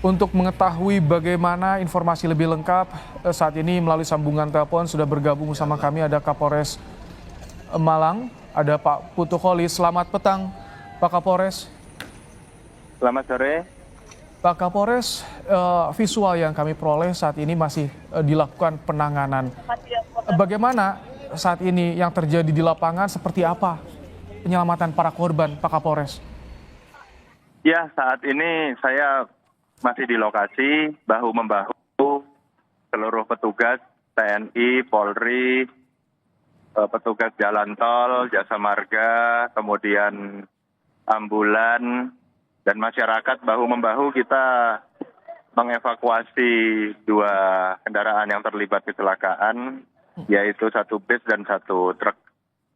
Untuk mengetahui bagaimana informasi lebih lengkap, saat ini melalui sambungan telepon sudah bergabung bersama kami ada Kapolres Malang, ada Pak Putu Kholis. Selamat petang, Pak Kapolres. Selamat sore. Pak Kapolres, visual yang kami peroleh saat ini masih dilakukan penanganan. Bagaimana saat ini yang terjadi di lapangan, seperti apa penyelamatan para korban, Pak Kapolres? Ya, saat ini saya masih di lokasi, bahu-membahu seluruh petugas TNI, Polri, petugas jalan tol, jasa marga, kemudian ambulan, dan masyarakat bahu-membahu kita mengevakuasi dua kendaraan yang terlibat kecelakaan, yaitu satu bis dan satu truk.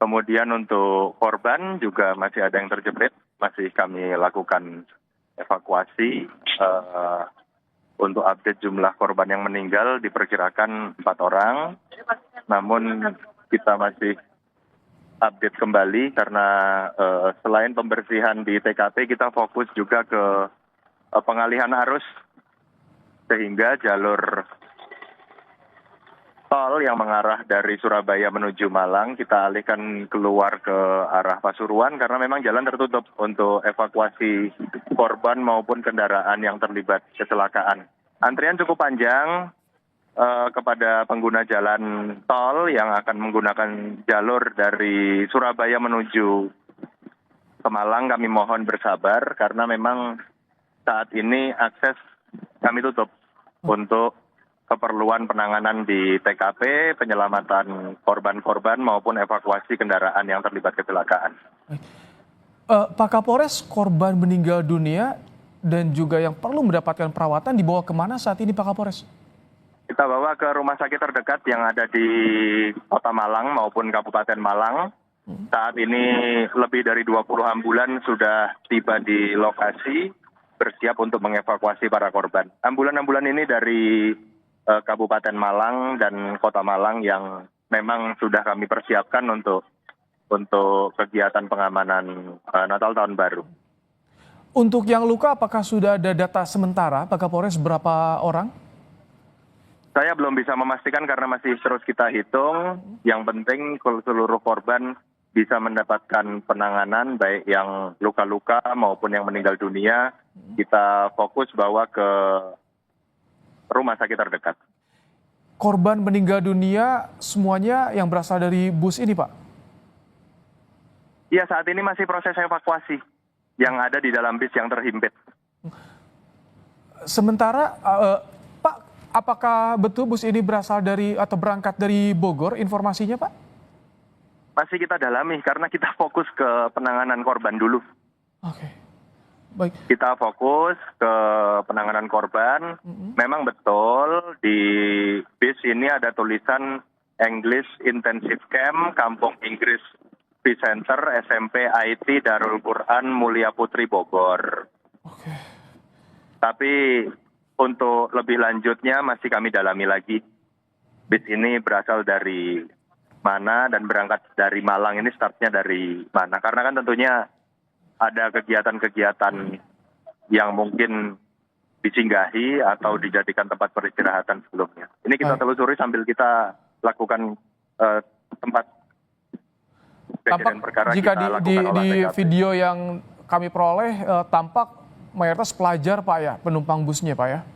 Kemudian untuk korban juga masih ada yang terjepit, masih kami lakukan evakuasi. Untuk update jumlah korban yang meninggal diperkirakan 4 orang, namun kita masih update kembali karena selain pembersihan di TKP, kita fokus juga ke pengalihan arus, sehingga jalur tol yang mengarah dari Surabaya menuju Malang kita alihkan keluar ke arah Pasuruan karena memang jalan tertutup untuk evakuasi korban maupun kendaraan yang terlibat kecelakaan. Antrian cukup panjang kepada pengguna jalan tol yang akan menggunakan jalur dari Surabaya menuju ke Malang. Kami mohon bersabar karena memang saat ini akses kami tutup untuk keperluan penanganan di TKP, penyelamatan korban-korban maupun evakuasi kendaraan yang terlibat kecelakaan. Pak Kapolres, korban meninggal dunia dan juga yang perlu mendapatkan perawatan dibawa kemana saat ini, Pak Kapolres? Kita bawa ke rumah sakit terdekat yang ada di Kota Malang maupun Kabupaten Malang. Saat ini lebih dari 20 ambulan sudah tiba di lokasi, bersiap untuk mengevakuasi para korban. Ambulan-ambulan ini dari Kabupaten Malang dan Kota Malang yang memang sudah kami persiapkan untuk kegiatan pengamanan Natal Tahun Baru. Untuk yang luka, apakah sudah ada data sementara, Pak Kapolres, berapa orang? Saya belum bisa memastikan karena masih terus kita hitung. Yang penting seluruh korban bisa mendapatkan penanganan, baik yang luka-luka maupun yang meninggal dunia. Kita fokus bawa ke rumah sakit terdekat. Korban meninggal dunia semuanya yang berasal dari bus ini, Pak? Iya, saat ini masih proses evakuasi yang ada di dalam bis yang terhimpit. Sementara, Pak, apakah betul bus ini berasal dari atau berangkat dari Bogor informasinya, Pak? Masih kita dalami karena kita fokus ke penanganan korban dulu. Oke. Baik. Kita fokus ke penanganan korban. Memang betul di bis ini ada tulisan English Intensive Camp, Kampung Inggris Peace Center, SMP IT Darul Quran Mulia Putri Bogor. Oke. Tapi untuk lebih lanjutnya masih kami dalami lagi. Bis ini berasal dari mana dan berangkat dari Malang ini startnya dari mana. Karena kan tentunya ada kegiatan-kegiatan yang mungkin disinggahi atau dijadikan tempat peristirahatan sebelumnya. Ini kita telusuri sambil kita lakukan tempat kejadian perkara. Jika kita di lakukan video yang kami peroleh, tampak mayoritas pelajar, Pak, ya, penumpang busnya, Pak, ya?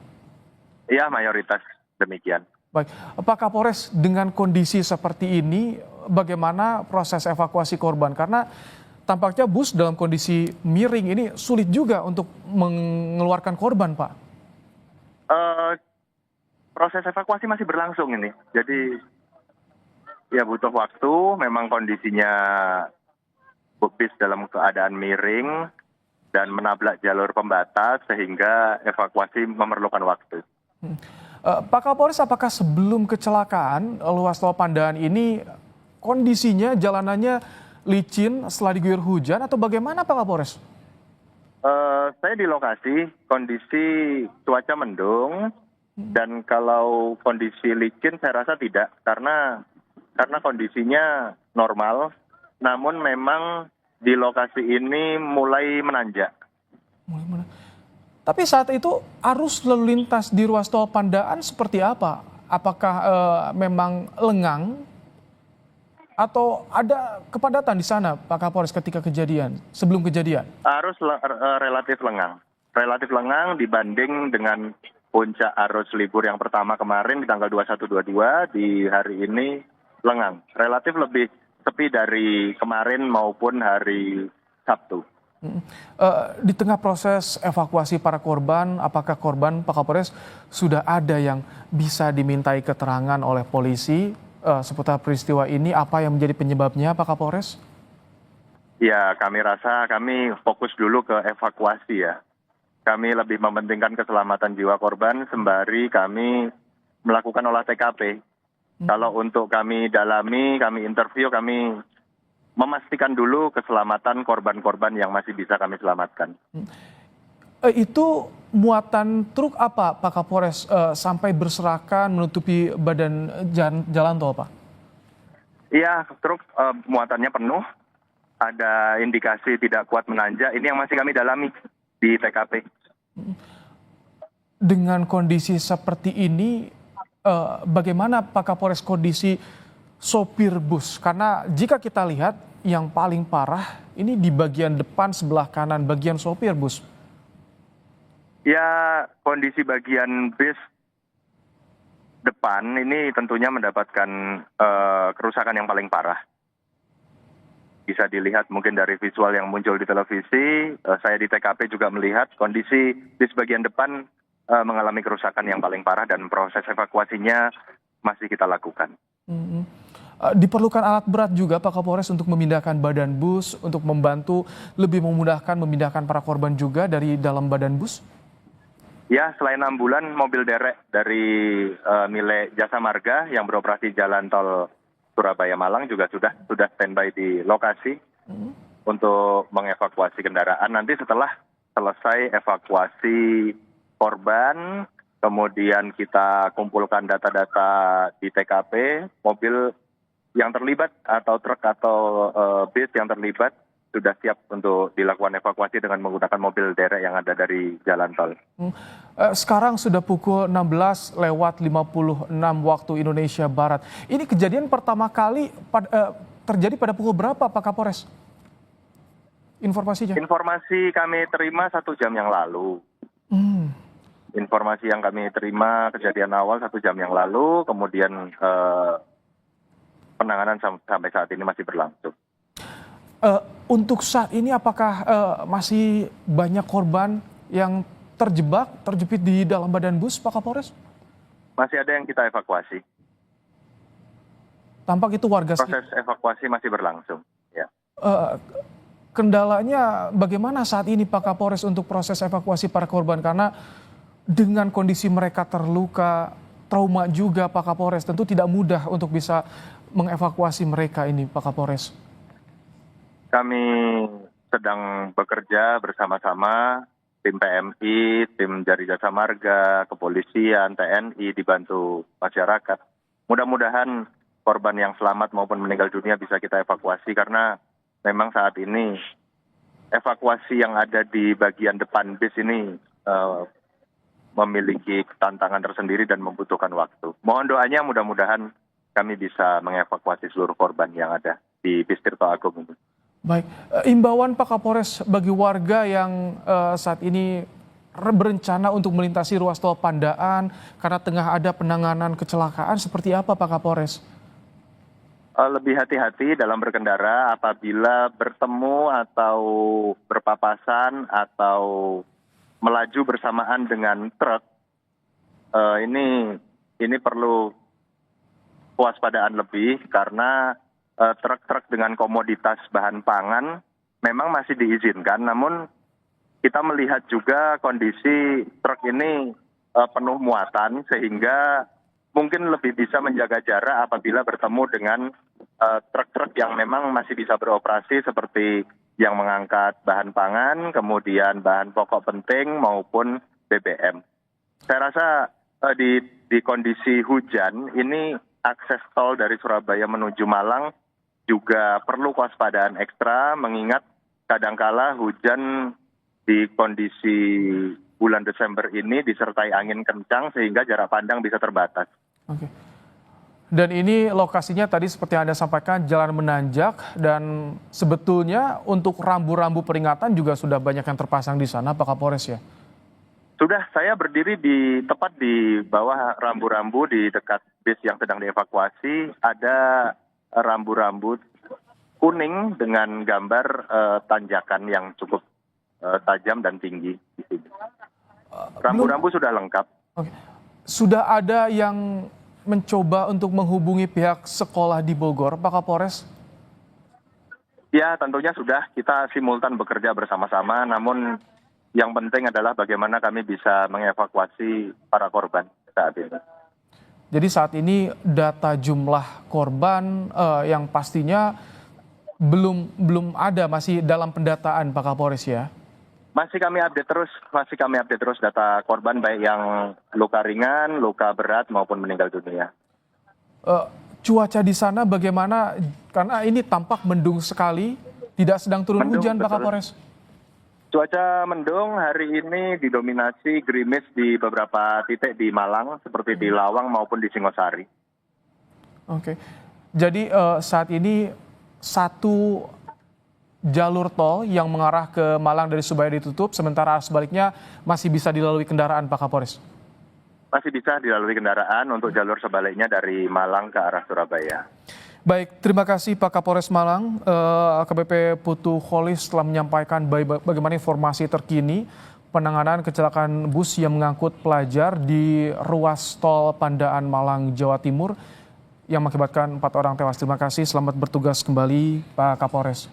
Iya, mayoritas demikian. Baik, Pak Kapolres, dengan kondisi seperti ini, bagaimana proses evakuasi korban? Karena tampaknya bus dalam kondisi miring ini sulit juga untuk mengeluarkan korban, Pak. Proses evakuasi masih berlangsung ini. Jadi ya butuh waktu, memang kondisinya bis dalam keadaan miring dan menabrak jalur pembatas sehingga evakuasi memerlukan waktu. Pak Kapolres, apakah sebelum kecelakaan ruas tol Pandaan ini kondisinya jalanannya licin setelah diguyur hujan atau bagaimana, Pak Kapolres? Saya di lokasi, kondisi cuaca mendung, dan kalau kondisi licin saya rasa tidak, karena kondisinya normal, namun memang di lokasi ini mulai menanjak. Tapi saat itu arus lalu lintas di ruas tol Pandaan seperti apa? Apakah memang lengang atau ada kepadatan di sana Pak Kapolres ketika kejadian, sebelum kejadian? Arus relatif lengang dibanding dengan puncak arus libur yang pertama kemarin di tanggal 21-22, di hari ini lengang. Relatif lebih sepi dari kemarin maupun hari Sabtu. Di tengah proses evakuasi para korban, apakah korban Pak Kapolres sudah ada yang bisa dimintai keterangan oleh polisi seputar peristiwa ini? Apa yang menjadi penyebabnya Pak Kapolres? Ya, kami rasa kami fokus dulu ke evakuasi ya. Kami lebih mementingkan keselamatan jiwa korban sembari kami melakukan olah TKP. Kalau untuk kami dalami, kami interview, kami memastikan dulu keselamatan korban-korban yang masih bisa kami selamatkan. Itu muatan truk apa Pak Kapolres sampai berserakan menutupi badan jalan tol Pak? Iya, truk muatannya penuh. Ada indikasi tidak kuat menanjak. Ini yang masih kami dalami di TKP. Dengan kondisi seperti ini, bagaimana Pak Kapolres kondisi sopir bus? Karena jika kita lihat yang paling parah ini di bagian depan sebelah kanan, bagian sopir bus. Ya, kondisi bagian bis depan ini tentunya mendapatkan kerusakan yang paling parah. Bisa dilihat mungkin dari visual yang muncul di televisi, saya di TKP juga melihat kondisi di sebagian depan mengalami kerusakan yang paling parah dan proses evakuasinya masih kita lakukan. Diperlukan alat berat juga Pak Kapolres untuk memindahkan badan bus, untuk membantu lebih memudahkan memindahkan para korban juga dari dalam badan bus? Ya, selain ambulan, mobil derek dari milik Jasa Marga yang beroperasi jalan tol Surabaya Malang juga sudah standby di lokasi untuk mengevakuasi kendaraan. Nanti setelah selesai evakuasi korban, kemudian kita kumpulkan data-data di TKP, mobil yang terlibat atau truk atau bis yang terlibat sudah siap untuk dilakukan evakuasi dengan menggunakan mobil derek yang ada dari jalan tol. Sekarang sudah pukul 16:56 waktu Indonesia Barat. Ini kejadian pertama kali terjadi pada pukul berapa Pak Kapolres? Informasinya? Informasi kami terima 1 jam yang lalu. Informasi yang kami terima kejadian awal 1 jam yang lalu, kemudian penanganan sampai saat ini masih berlangsung. Untuk saat ini apakah masih banyak korban yang terjepit di dalam badan bus Pak Kapolres? Masih ada yang kita evakuasi. Tampak itu warga. Proses evakuasi masih berlangsung. Ya. Kendalanya bagaimana saat ini Pak Kapolres untuk proses evakuasi para korban? Karena dengan kondisi mereka terluka, trauma juga Pak Kapolres, tentu tidak mudah untuk bisa mengevakuasi mereka ini Pak Kapolres. Kami sedang bekerja bersama-sama tim PMI, tim Jari Jasa Marga, kepolisian, TNI dibantu masyarakat. Mudah-mudahan korban yang selamat maupun meninggal dunia bisa kita evakuasi karena memang saat ini evakuasi yang ada di bagian depan bis ini memiliki tantangan tersendiri dan membutuhkan waktu. Mohon doanya mudah-mudahan kami bisa mengevakuasi seluruh korban yang ada di bis Tirto Agung ini. Baik, imbauan Pak Kapolres bagi warga yang saat ini berencana untuk melintasi ruas tol Pandaan karena tengah ada penanganan kecelakaan seperti apa Pak Kapolres? Lebih hati-hati dalam berkendara apabila bertemu atau berpapasan atau melaju bersamaan dengan truk. Ini perlu kewaspadaan lebih karena truk-truk dengan komoditas bahan pangan memang masih diizinkan, namun kita melihat juga kondisi truk ini penuh muatan sehingga mungkin lebih bisa menjaga jarak apabila bertemu dengan truk-truk yang memang masih bisa beroperasi seperti yang mengangkat bahan pangan, kemudian bahan pokok penting maupun BBM. Saya rasa di kondisi hujan ini akses tol dari Surabaya menuju Malang juga perlu kewaspadaan ekstra mengingat kadangkala hujan di kondisi bulan bulan Desember ini disertai angin kencang sehingga jarak pandang bisa terbatas. Oke. Dan ini lokasinya tadi seperti yang Anda sampaikan jalan menanjak dan sebetulnya untuk rambu-rambu peringatan juga sudah banyak yang terpasang di sana Pak Kapolres ya? Sudah, saya berdiri tepat di bawah rambu-rambu di dekat bis yang sedang dievakuasi. Ada rambu-rambu kuning dengan gambar tanjakan yang cukup tajam dan tinggi di sini. Rambu-rambu sudah lengkap. Oke. Sudah ada yang mencoba untuk menghubungi pihak sekolah di Bogor, Pak Kapolres? Ya, tentunya sudah. Kita simultan bekerja bersama-sama, namun yang penting adalah bagaimana kami bisa mengevakuasi para korban saat ini. Jadi saat ini data jumlah korban yang pastinya belum ada, masih dalam pendataan Pak Kapolres ya? Masih kami update terus data korban baik yang luka ringan, luka berat maupun meninggal dunia. Cuaca di sana bagaimana? Karena ini tampak mendung sekali, tidak sedang turun hujan Pak Kapolres. Cuaca mendung hari ini didominasi gerimis di beberapa titik di Malang seperti di Lawang maupun di Singosari. Oke, jadi saat ini satu jalur tol yang mengarah ke Malang dari Surabaya ditutup, sementara sebaliknya masih bisa dilalui kendaraan Pak Kapolres? Masih bisa dilalui kendaraan untuk jalur sebaliknya dari Malang ke arah Surabaya. Baik, terima kasih Pak Kapolres Malang, AKBP Putu Kholis telah menyampaikan bagaimana informasi terkini penanganan kecelakaan bus yang mengangkut pelajar di ruas tol Pandaan Malang, Jawa Timur yang mengakibatkan 4 orang tewas. Terima kasih, selamat bertugas kembali Pak Kapolres.